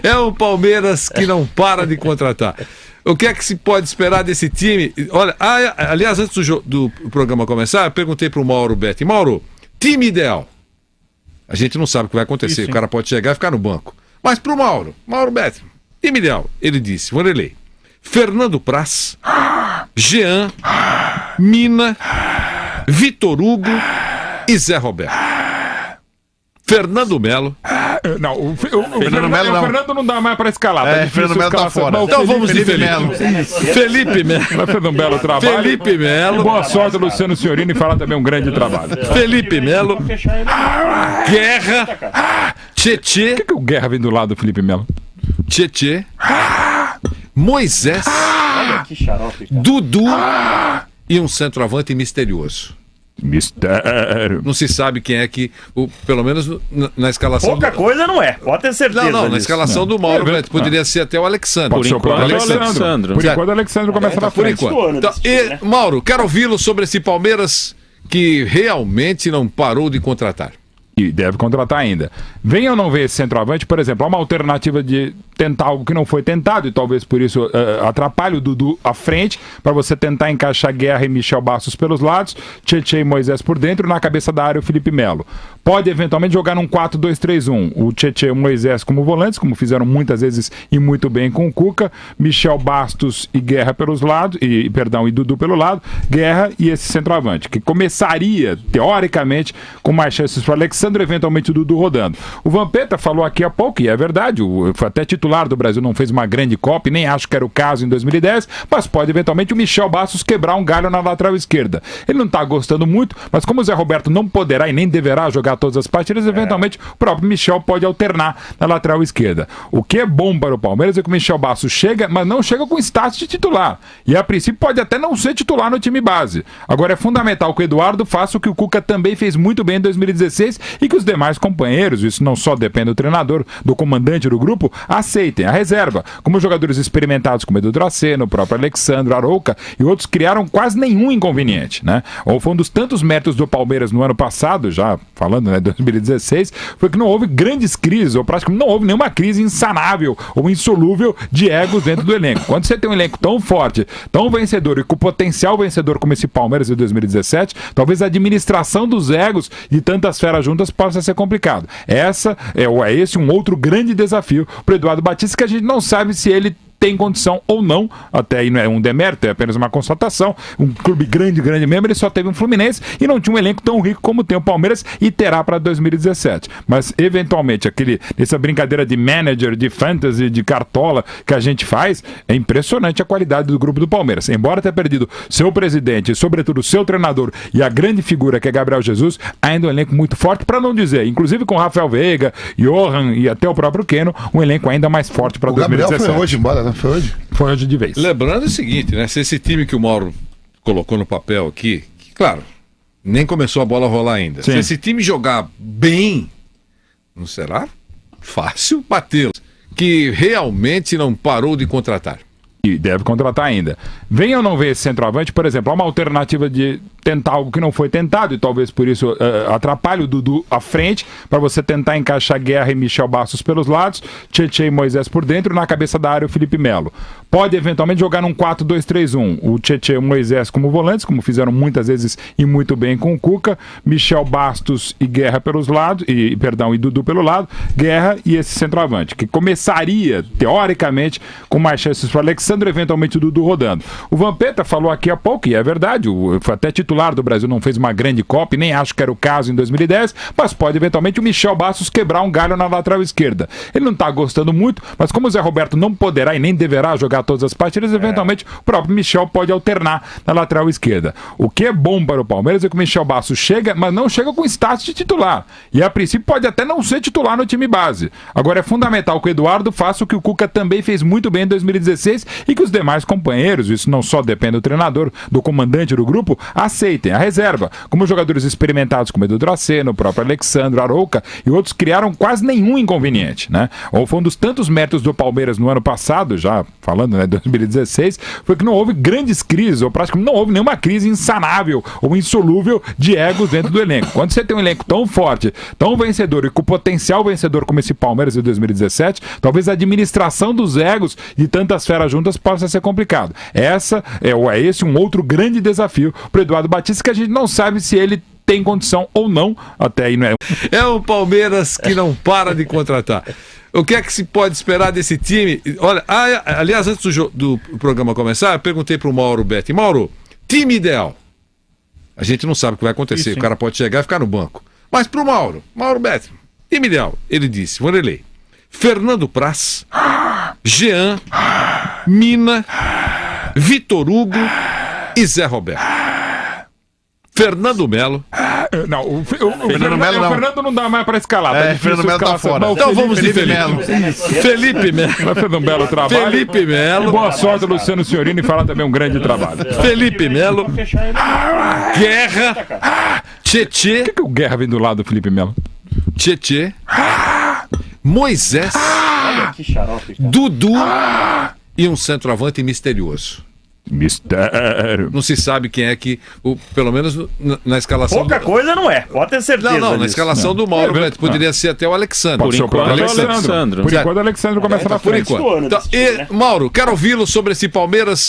É um Palmeiras que não para de contratar. O que é que se pode esperar desse time? Olha, aliás, antes do programa começar, eu perguntei para o Mauro Betti. Mauro, time ideal. A gente não sabe o que vai acontecer. Isso, o cara pode chegar e ficar no banco. Mas para o Mauro Betti, time ideal. Ele disse, Vanderlei, Fernando Praz, Jean, Mina, Vitor Hugo e Zé Roberto. Fernando Melo. Não, o Fernando não dá mais para escalar. Fernando Melo tá fora. Então vamos de Felipe Melo. Felipe Melo. Fernando Melo trabalha. Felipe Melo. Boa sorte, Luciano Signorini, fala também um grande trabalho. Felipe Melo. Guerra. Tietê. Por que o Guerra vem do lado do Felipe Melo? Tietê. Moisés. Olha que xarope, cara. Dudu. E um centroavante misterioso. Mistério. Não se sabe quem é que, pelo menos na escalação. Pouca coisa não é, pode ter certeza. Não, na escalação do Mauro, poderia ser até o Alexandre. Por enquanto, o Alexandre começa na frente. Então, Mauro, quero ouvi-lo sobre esse Palmeiras que realmente não parou de contratar. E deve contratar ainda. Vem ou não vem esse centroavante, por exemplo, há uma alternativa de tentar algo que não foi tentado e talvez por isso atrapalhe o Dudu à frente, para você tentar encaixar Guerra e Michel Bastos pelos lados, Tietê e Moisés por dentro, na cabeça da área o Felipe Melo. Pode eventualmente jogar num 4-2-3-1, o Tietê e o Moisés como volantes, como fizeram muitas vezes e muito bem com o Cuca, Michel Bastos e Guerra pelos lados, e Dudu pelo lado, Guerra e esse centroavante, que começaria, teoricamente, com mais chances para Alexandre, eventualmente o Dudu rodando. O Vampeta falou aqui há pouco, e é verdade, foi até titular do Brasil, não fez uma grande Copa, e nem acho que era o caso em 2010, mas pode eventualmente o Michel Bastos quebrar um galho na lateral esquerda. Ele não está gostando muito, mas como o Zé Roberto não poderá e nem deverá jogar todas as partidas, eventualmente o próprio Michel pode alternar na lateral esquerda. O que é bom para o Palmeiras é que o Michel Bastos chega, mas não chega com status de titular. E a princípio pode até não ser titular no time base. Agora é fundamental que o Eduardo faça o que o Cuca também fez muito bem em 2016 e que os demais companheiros, isso não só depende do treinador, do comandante do grupo, aceitem a reserva. Como jogadores experimentados como Edu Draceno, o próprio Alexandre, Arouca e outros criaram quase nenhum inconveniente, né? Ou foi um dos tantos méritos do Palmeiras no ano passado, já falando, né, 2016, foi que não houve grandes crises, ou praticamente não houve nenhuma crise insanável ou insolúvel de egos dentro do elenco. Quando você tem um elenco tão forte, tão vencedor e com potencial vencedor como esse Palmeiras de 2017, talvez a administração dos egos de tantas feras juntas possa ser complicado. Esse um outro grande desafio para o Eduardo Batista, que a gente não sabe se ele tem condição ou não, até aí não é um demérito, é apenas uma constatação. Um clube grande mesmo, ele só teve um Fluminense e não tinha um elenco tão rico como tem o Palmeiras e terá para 2017. Mas, eventualmente, essa brincadeira de manager, de fantasy, de cartola que a gente faz, é impressionante a qualidade do grupo do Palmeiras. Embora tenha perdido seu presidente e, sobretudo, seu treinador e a grande figura que é Gabriel Jesus, ainda um elenco muito forte, para não dizer, inclusive com Rafael Veiga, Johan e até o próprio Keno, um elenco ainda mais forte para 2017. Gabriel foi hoje embora, né? Foi hoje de vez. Lembrando o seguinte, né? Se esse time que o Mauro colocou no papel aqui, que, claro, nem começou a bola rolar ainda. Sim. Se esse time jogar bem, não será fácil batê-los. Que realmente não parou de contratar. E deve contratar ainda. Vem ou não vem esse centroavante, por exemplo, há uma alternativa de tentar algo que não foi tentado e talvez por isso atrapalhe o Dudu à frente, para você tentar encaixar Guerra e Michel Bastos pelos lados, Tietê e Moisés por dentro, na cabeça da área o Felipe Melo. Pode eventualmente jogar num 4-2-3-1, o Tietê e o Moisés como volantes, como fizeram muitas vezes e muito bem com o Cuca, Michel Bastos e Guerra pelos lados, e Dudu pelo lado, Guerra e esse centroavante, que começaria, teoricamente, com mais chances para Alexandre, eventualmente o Dudu rodando. O Vampeta falou aqui há pouco, e é verdade, foi até titular do Brasil, não fez uma grande Copa, e nem acho que era o caso em 2010, mas pode eventualmente o Michel Bastos quebrar um galho na lateral esquerda. Ele não está gostando muito, mas como o Zé Roberto não poderá e nem deverá jogar todas as partidas, eventualmente o próprio Michel pode alternar na lateral esquerda. O que é bom para o Palmeiras é que o Michel Bastos chega, mas não chega com status de titular. E a princípio pode até não ser titular no time base. Agora é fundamental que o Eduardo faça o que o Cuca também fez muito bem em 2016 e que os demais companheiros, isso não só depende do treinador, do comandante do grupo, aceitem a reserva. Como jogadores experimentados como Edu Draceno, o próprio Alexandre, Arouca e outros criaram quase nenhum inconveniente, né? Ou foi um dos tantos méritos do Palmeiras no ano passado, já falando, falando, né, 2016, foi que não houve grandes crises, ou praticamente não houve nenhuma crise insanável ou insolúvel de egos dentro do elenco. Quando você tem um elenco tão forte, tão vencedor e com potencial vencedor como esse Palmeiras de 2017, talvez a administração dos egos de tantas feras juntas possa ser complicado. Esse um outro grande desafio para Eduardo Batista, que a gente não sabe se ele tem condição ou não, até aí não é. É um Palmeiras que não para de contratar. O que é que se pode esperar desse time? Olha, aliás, antes do programa começar, eu perguntei para o Mauro Betti. Mauro, time ideal. A gente não sabe o que vai acontecer. O cara pode chegar e ficar no banco. Mas para o Mauro Betti, time ideal. Ele disse, Vanderlei, Fernando Praz, Jean, Mina, Vitor Hugo e Zé Roberto. Fernando Melo. Não, o Fernando não dá mais para escalar. Fernando Melo tá fora. Então vamos de Felipe. Felipe Melo. Vai fazer um belo trabalho. Felipe Melo. Boa sorte, Luciano Senhorini, e fala também um grande trabalho. Felipe Melo. Guerra. Tietê. Por que o Guerra vem do lado do Felipe Melo? Tietê. Moisés. Olha que xarope, cara. Dudu. E um centroavante misterioso. Mistério. Não se sabe quem é que, pelo menos na escalação. Pouca coisa não é, pode ter certeza. Não, na disso. escalação do Mauro, poderia ser até o Alexandre. Pode ser o próprio Alexandre. Por enquanto, o Alexandre começa na Por frente. enquanto. Então, Mauro, quero ouvi-lo sobre esse Palmeiras